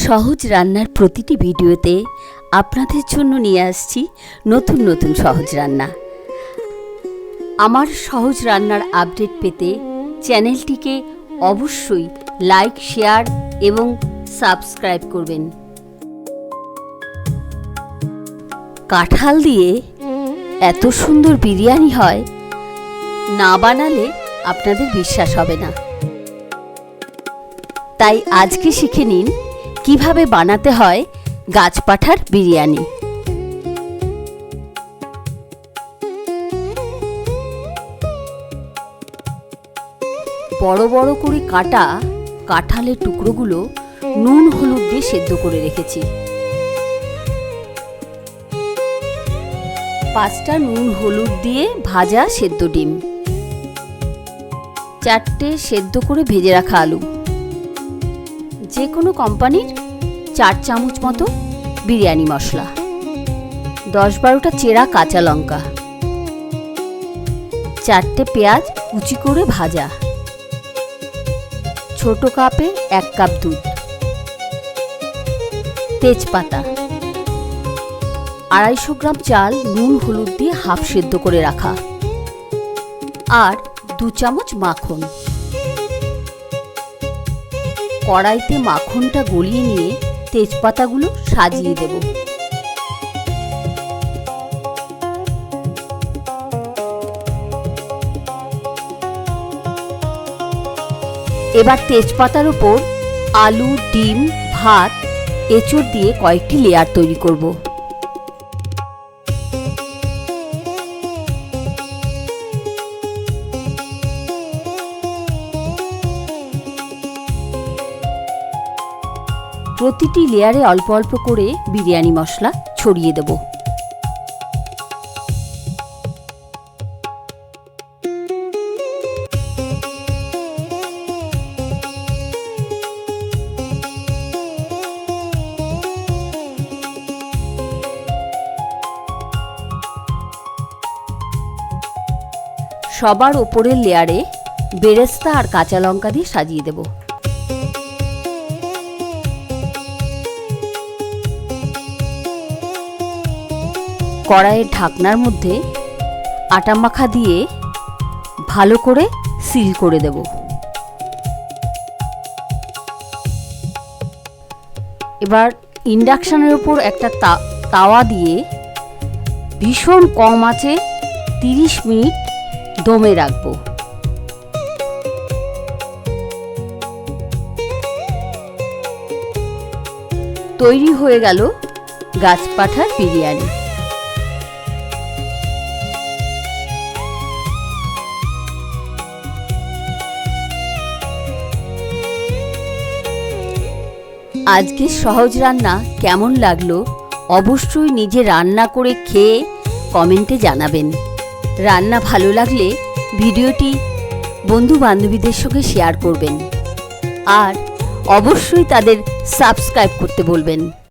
সহজ রান্নার প্রতিটি ভিডিওতে আপনাদের জন্য নিয়ে আসছি নতুন নতুন সহজ রান্না। আমার সহজ রান্নার আপডেট পেতে চ্যানেলটিকে অবশ্যই লাইক, শেয়ার এবং সাবস্ক্রাইব করবেন। কাঁঠাল দিয়ে এত সুন্দর বিরিয়ানি হয়, না বানালে আপনাদের বিশ্বাস হবে না। তাই আজকে শিখে নিন কিভাবে বানাতে হয় গাছপাঠার বিরিয়ানি। বড় বড় করে কাটা কাঁঠালের টুকরোগুলো নুন হলুদ দিয়ে সেদ্ধ করে রেখেছি। 5টা নুন হলুদ দিয়ে ভাজা সেদ্ধ ডিম, 4টে সেদ্ধ করে ভেজে রাখা আলু, যে কোনো কোম্পানির 4 চামচ মতো বিরিয়ানি মশলা, 10-12টা চেরা কাঁচা লঙ্কা, 4টে পেঁয়াজ কুচি করে ভাজা, ছোট কাপে 1 কাপ দুধ, তেজপাতা, 250 গ্রাম চাল নুন হলুদ দিয়ে হাফ সেদ্ধ করে রাখা, আর 2 চামচ মাখন। কড়াইতে মাখনটা গলিয়ে নিয়ে তেজপাতাগুলো সাজিয়ে দেব। এবার তেজপাতার উপর আলু, ডিম, ভাত, এঁচড় দিয়ে কয়েকটি লেয়ার তৈরি করব। প্রতিটি লেয়ারে অল্প অল্প করে বিরিয়ানি মশলা ছড়িয়ে দেব। সবার ওপরের লেয়ারে বেরেস্তা আর কাঁচা লঙ্কা দিয়ে সাজিয়ে দেব। কড়াইয়ের ঢাকনার মধ্যে আটা মাখা দিয়ে ভালো করে সিল করে দেব। এবার ইন্ডাকশনের উপর একটা তাওয়া দিয়ে ভীষণ কম আঁচে 30 মিনিট দমে রাখব। তৈরি হয়ে গেল গাছপাঠার বিরিয়ানি। আজকের সহজ রান্না কেমন লাগলো অবশ্যই নিজে রান্না করে খেয়ে কমেন্টে জানাবেন। রান্না ভালো লাগলে ভিডিওটি বন্ধু বান্ধবীদের সঙ্গে শেয়ার করবেন আর অবশ্যই তাদের সাবস্ক্রাইব করতে বলবেন।